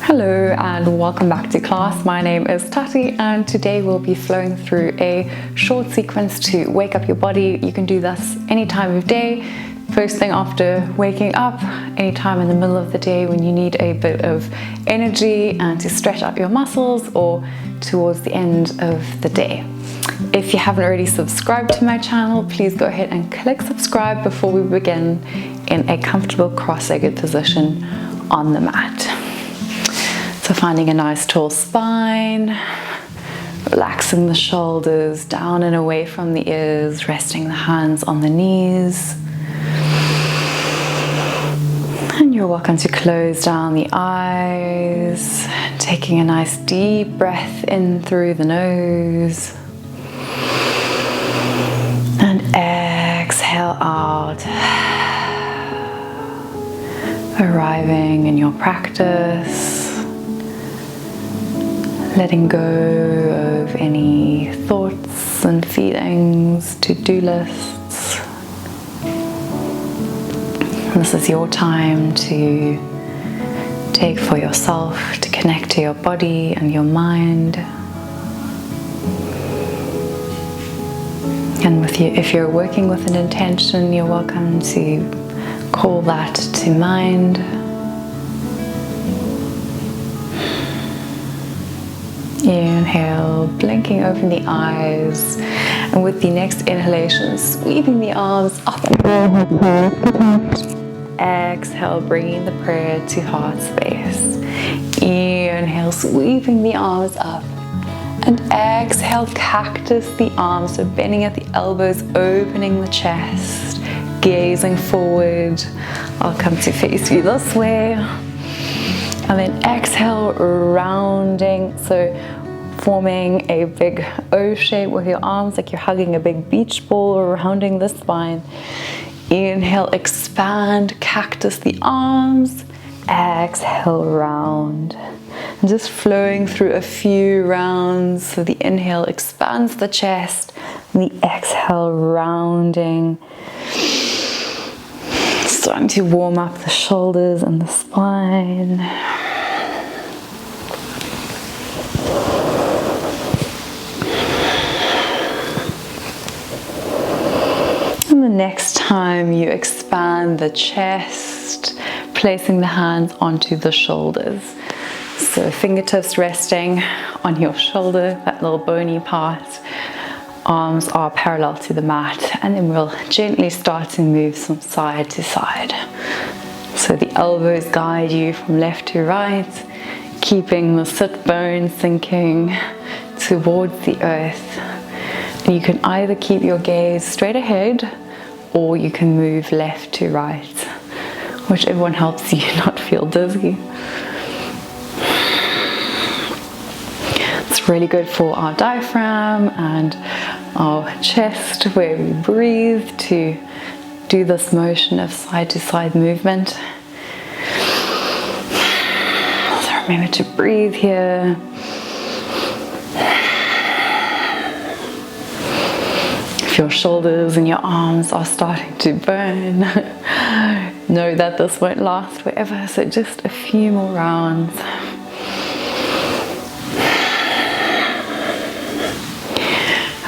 Hello and welcome back to class. My name is Tati and today we'll be flowing through a short sequence to wake up your body. You can do this any time of day, first thing after waking up, anytime in the middle of the day when you need a bit of energy and to stretch out your muscles, or towards the end of the day. If you haven't already subscribed to my channel, please go ahead and click subscribe before we begin in a comfortable cross-legged position on the mat. So finding a nice tall spine, relaxing the shoulders down and away from the ears, resting the hands on the knees. And you're welcome to close down the eyes, taking a nice deep breath in through the nose. And exhale out, arriving in your practice. Letting go of any thoughts and feelings, to-do lists. And this is your time to take for yourself, to connect to your body and your mind. And if you're working with an intention, you're welcome to call that to mind. Inhale, blinking open the eyes, and with the next inhalation, sweeping the arms up. Exhale, bringing the prayer to heart space. Inhale, sweeping the arms up. And exhale, cactus the arms, so bending at the elbows, opening the chest, gazing forward. I'll come to face you this way. And then exhale, rounding, so forming a big O shape with your arms like you're hugging a big beach ball, or rounding the spine. Inhale, expand, cactus the arms. Exhale, round. And just flowing through a few rounds. So the inhale expands the chest, and the exhale, rounding. Starting to warm up the shoulders and the spine. And the next time you expand the chest, placing the hands onto the shoulders. So fingertips resting on your shoulder, that little bony part. Arms are parallel to the mat, and then we'll gently start to move from side to side. So the elbows guide you from left to right, keeping the sit bone sinking towards the earth. And you can either keep your gaze straight ahead, or you can move left to right, whichever one helps you not feel dizzy. It's really good for our diaphragm and our chest, where we breathe, to do this motion of side to side movement. So remember to breathe here. If your shoulders and your arms are starting to burn, know that this won't last forever, so just a few more rounds.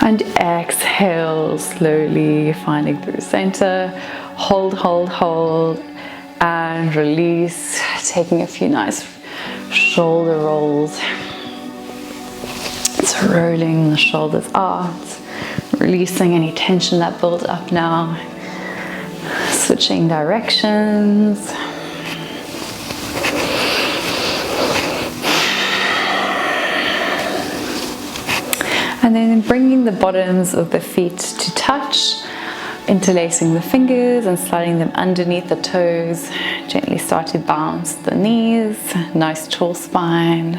And exhale, slowly finding through center. Hold, hold, hold, and release. Taking a few nice shoulder rolls. So rolling the shoulders out, releasing any tension that built up now. Switching directions. And then bringing the bottoms of the feet to touch, interlacing the fingers and sliding them underneath the toes. Gently start to bounce the knees, nice tall spine.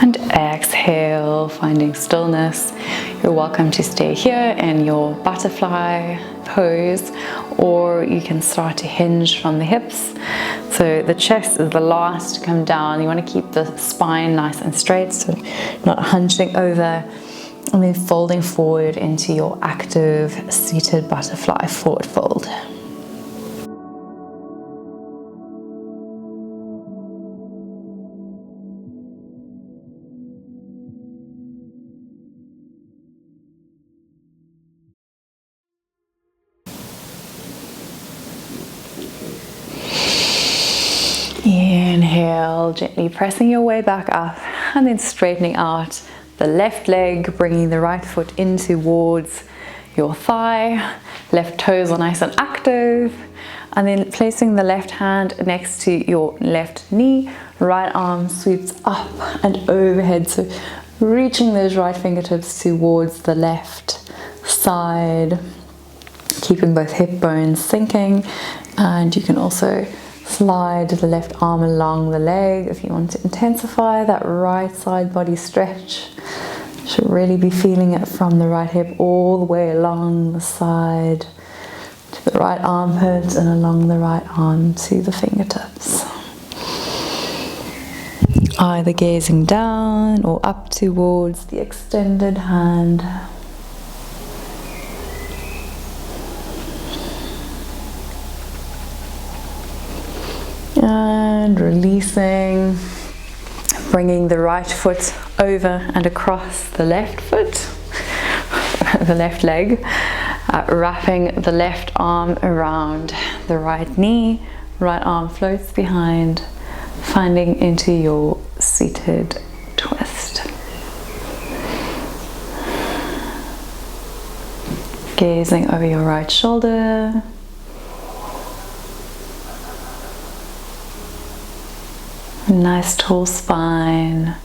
And exhale, finding stillness. You're welcome to stay here in your butterfly pose, or you can start to hinge from the hips. So the chest is the last to come down. You want to keep the spine nice and straight, so not hunching over, and then folding forward into your active seated butterfly forward fold. Inhale, gently pressing your way back up and then straightening out the left leg, bringing the right foot in towards your thigh. Left toes are nice and active. And then placing the left hand next to your left knee, right arm sweeps up and overhead. So reaching those right fingertips towards the left side, keeping both hip bones sinking. And you can also slide the left arm along the leg if you want to intensify that right side body stretch. Should really be feeling it from the right hip all the way along the side to the right armpit and along the right arm to the fingertips. Either gazing down or up towards the extended hand. And releasing, bringing the right foot over and across the left foot, the left leg, wrapping the left arm around the right knee, right arm floats behind, finding into your seated twist. Gazing over your right shoulder. Nice tall spine.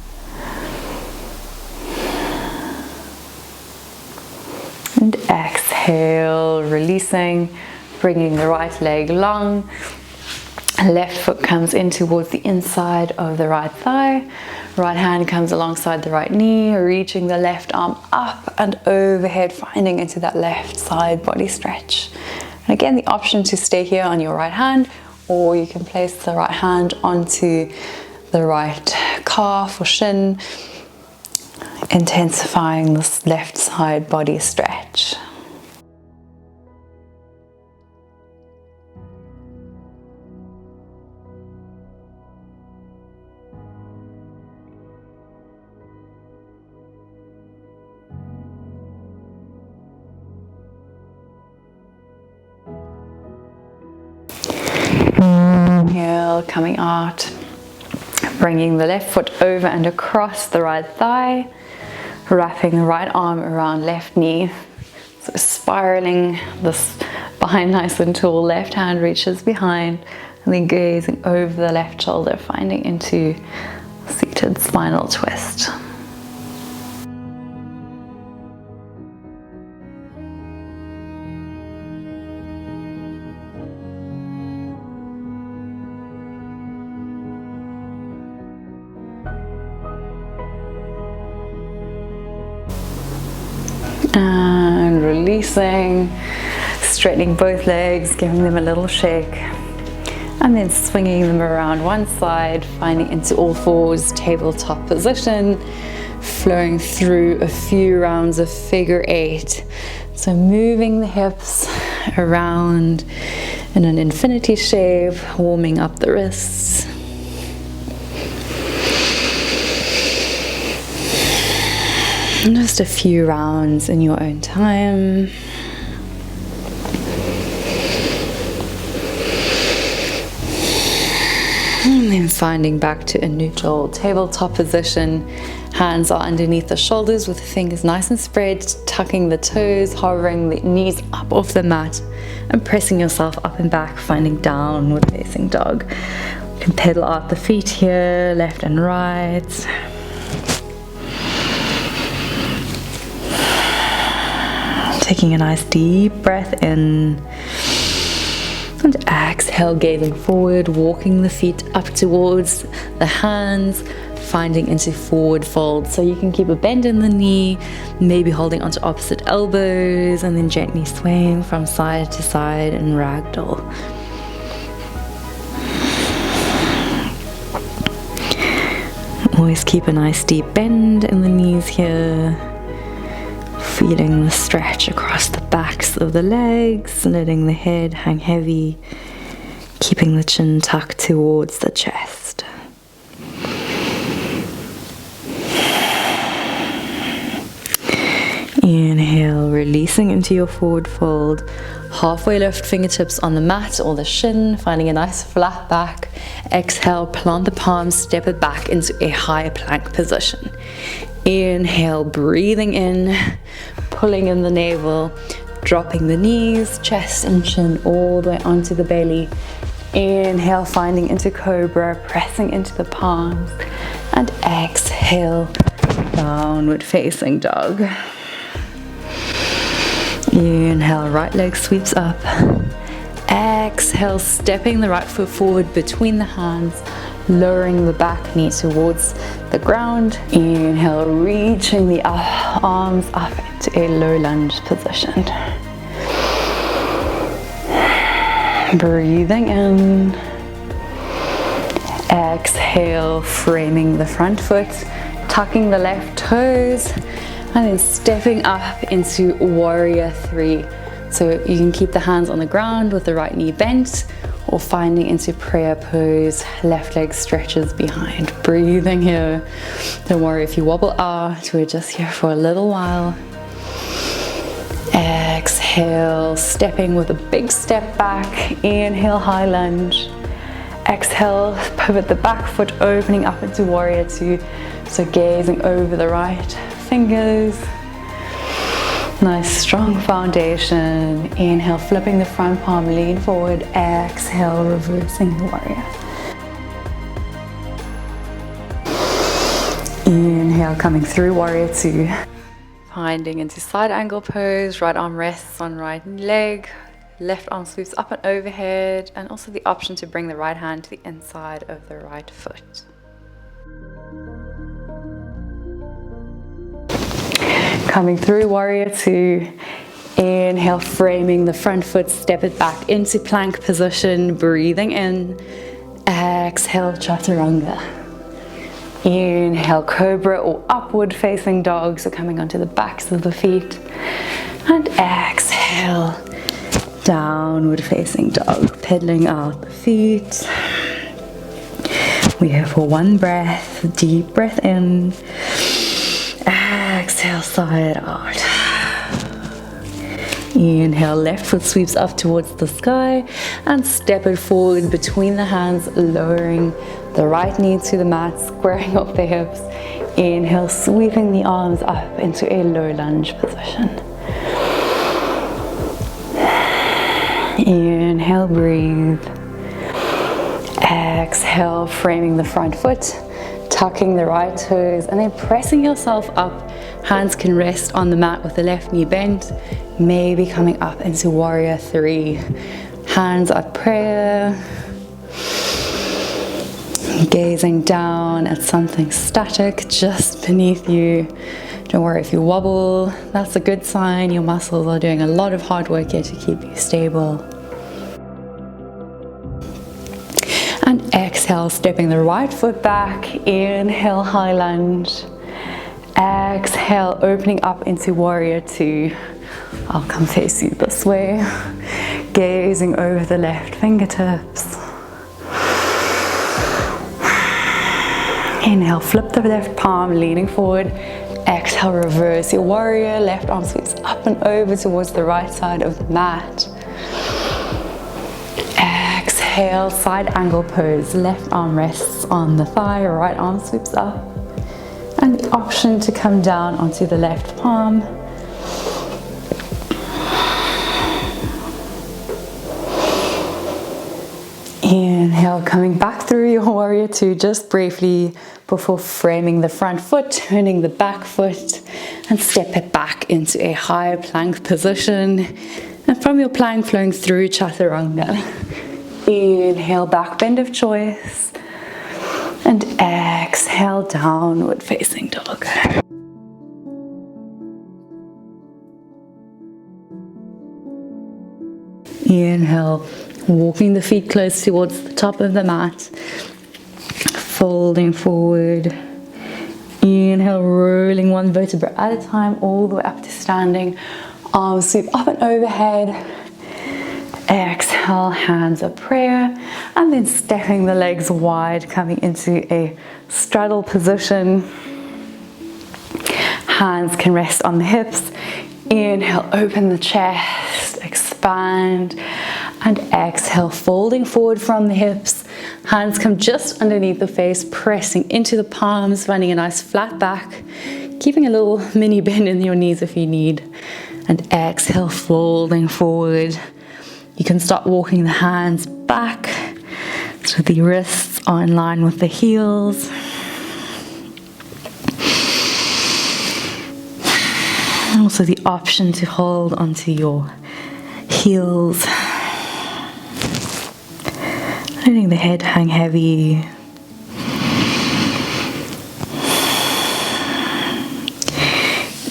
And exhale, releasing, bringing the right leg long. Left foot comes in towards the inside of the right thigh. Right hand comes alongside the right knee, reaching the left arm up and overhead, finding into that left side body stretch. And again, the option to stay here on your right hand, or you can place the right hand onto the right calf or shin, intensifying this left side body stretch. Inhale, coming out, bringing the left foot over and across the right thigh, wrapping the right arm around left knee, so spiraling the spine nice and tall. Left hand reaches behind, and then gazing over the left shoulder, finding into seated spinal twist. And releasing, straightening both legs, giving them a little shake, and then swinging them around one side, finding into all fours, tabletop position, flowing through a few rounds of figure eight. So moving the hips around in an infinity shape, warming up the wrists. And just a few rounds in your own time. And then finding back to a neutral tabletop position. Hands are underneath the shoulders with the fingers nice and spread, tucking the toes, hovering the knees up off the mat and pressing yourself up and back, finding downward facing dog. You can pedal out the feet here, left and right. Taking a nice deep breath in and exhale, gazing forward, walking the feet up towards the hands, finding into forward fold. So you can keep a bend in the knee, maybe holding onto opposite elbows, and then gently swaying from side to side in ragdoll. Always keep a nice deep bend in the knees here. Feeling the stretch across the backs of the legs, letting the head hang heavy, keeping the chin tucked towards the chest. Inhale. Inhale, releasing into your forward fold. Halfway lift fingertips on the mat or the shin, finding a nice flat back. Exhale, plant the palms, step it back into a high plank position. Inhale, breathing in, pulling in the navel, dropping the knees, chest and chin all the way onto the belly. Inhale, finding into cobra, pressing into the palms. And exhale, downward facing dog. Inhale, right leg sweeps up. Exhale, stepping the right foot forward between the hands, lowering the back knee towards the ground. Inhale, reaching the arms up into a low lunge position. Breathing in. Exhale, framing the front foot, tucking the left toes, and then stepping up into warrior three. So you can keep the hands on the ground with the right knee bent, or finding into prayer pose, left leg stretches behind. Breathing here. Don't worry if you wobble out, we're just here for a little while. Exhale, stepping with a big step back. Inhale, high lunge. Exhale, pivot the back foot, opening up into warrior two. So gazing over the right fingers. Nice strong foundation. Inhale, flipping the front palm, lean forward. Exhale, reversing the warrior. Inhale, coming through warrior two. Finding into side angle pose, right arm rests on right leg, left arm sweeps up and overhead, and also the option to bring the right hand to the inside of the right foot. Coming through warrior two. Inhale, framing the front foot, step it back into plank position, breathing in. Exhale, chaturanga. Inhale, cobra or upward facing dog, so coming onto the backs of the feet. And exhale, downward facing dog, pedaling out the feet. We're here for one breath, deep breath in. Exhale, side out. Inhale, left foot sweeps up towards the sky and step it forward between the hands, lowering the right knee to the mat, squaring up the hips. Inhale, sweeping the arms up into a low lunge position. Inhale, breathe. Exhale, framing the front foot, tucking the right toes, and then pressing yourself up. Hands can rest on the mat with the left knee bent, maybe coming up into warrior three. Hands at prayer. Gazing down at something static just beneath you. Don't worry if you wobble, that's a good sign. Your muscles are doing a lot of hard work here to keep you stable. And exhale, stepping the right foot back. Inhale, high lunge. Exhale, opening up into warrior two. I'll come face you this way. Gazing over the left fingertips. Inhale, flip the left palm, leaning forward. Exhale, reverse your warrior. Left arm sweeps up and over towards the right side of the mat. Exhale, side angle pose. Left arm rests on the thigh, right arm sweeps up. And the option to come down onto the left palm. Inhale, coming back through your warrior two just briefly before framing the front foot, turning the back foot, and step it back into a higher plank position. And from your plank, flowing through chaturanga. Inhale, back bend of choice. And exhale, downward facing dog. Inhale, walking the feet close towards the top of the mat. Folding forward. Inhale, rolling one vertebra at a time all the way up to standing. Arms sweep up and overhead. Exhale, hands at prayer. And then stepping the legs wide, coming into a straddle position. Hands can rest on the hips. Inhale, open the chest, expand, and exhale, folding forward from the hips. Hands come just underneath the face, pressing into the palms, finding a nice flat back, keeping a little mini bend in your knees if you need. And exhale, folding forward. You can start walking the hands back so the wrists are in line with the heels. And also the option to hold onto your heels. Letting the head hang heavy.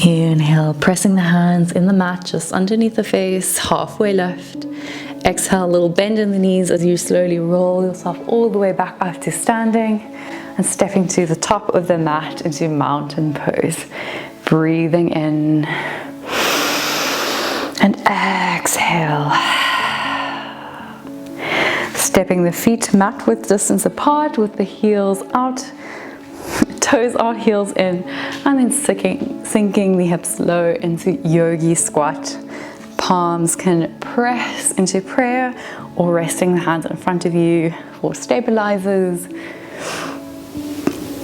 Inhale, pressing the hands in the mat just underneath the face, halfway lift. Exhale, a little bend in the knees as you slowly roll yourself all the way back up to standing and stepping to the top of the mat into mountain pose. Breathing in and exhale. Stepping the feet mat width distance apart with the heels out, toes out, heels in, and then sinking the hips low into yogi squat. Palms can press into prayer or resting the hands in front of you for stabilizers.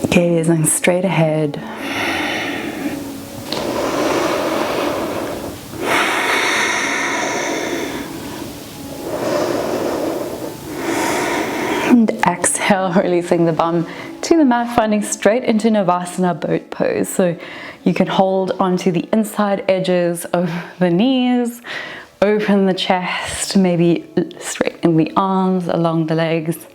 Gazing straight ahead. And exhale, releasing the bum to the mat, finding straight into navasana, boat pose. So you can hold onto the inside edges of the knees, open the chest, maybe straighten the arms along the legs.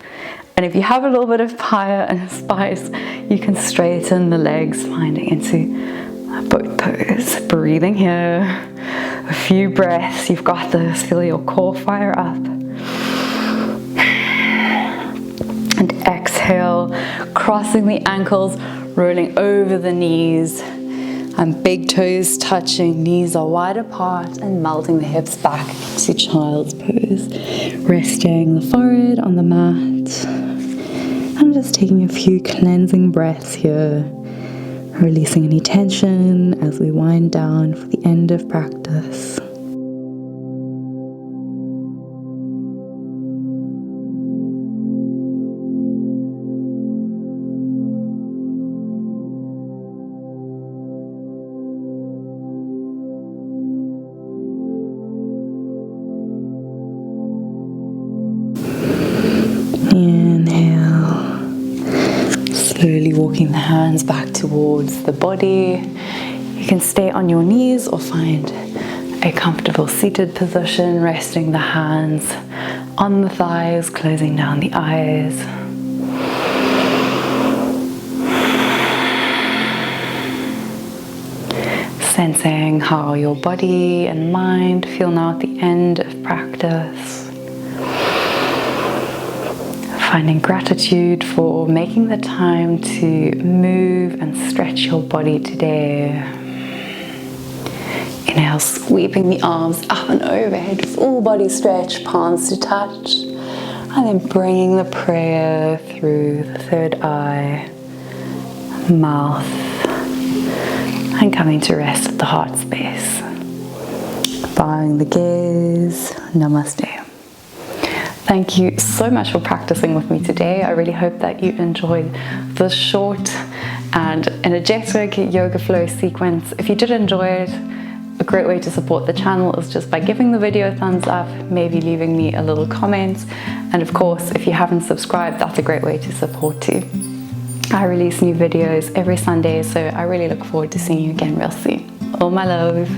And if you have a little bit of fire and spice, you can straighten the legs, finding into a boat pose. Breathing here, a few breaths, you've got this. Feel your core fire up. And exhale, crossing the ankles, rolling over the knees, and big toes touching, knees are wide apart, and melting the hips back to child's pose. Resting the forehead on the mat, and just taking a few cleansing breaths here, releasing any tension as we wind down for the end of practice. Slowly walking the hands back towards the body. You can stay on your knees or find a comfortable seated position, resting the hands on the thighs, closing down the eyes. Sensing how your body and mind feel now at the end of practice. Finding gratitude for making the time to move and stretch your body today. Inhale, sweeping the arms up and overhead, full body stretch, palms to touch. And then bringing the prayer through the third eye, mouth, and coming to rest at the heart space. Bowing the gaze, namaste. Thank you so much for practicing with me today. I really hope that you enjoyed this short and energetic yoga flow sequence. If you did enjoy it, a great way to support the channel is just by giving the video a thumbs up, maybe leaving me a little comment. And of course, if you haven't subscribed, that's a great way to support too. I release new videos every Sunday, so I really look forward to seeing you again real soon. All my love.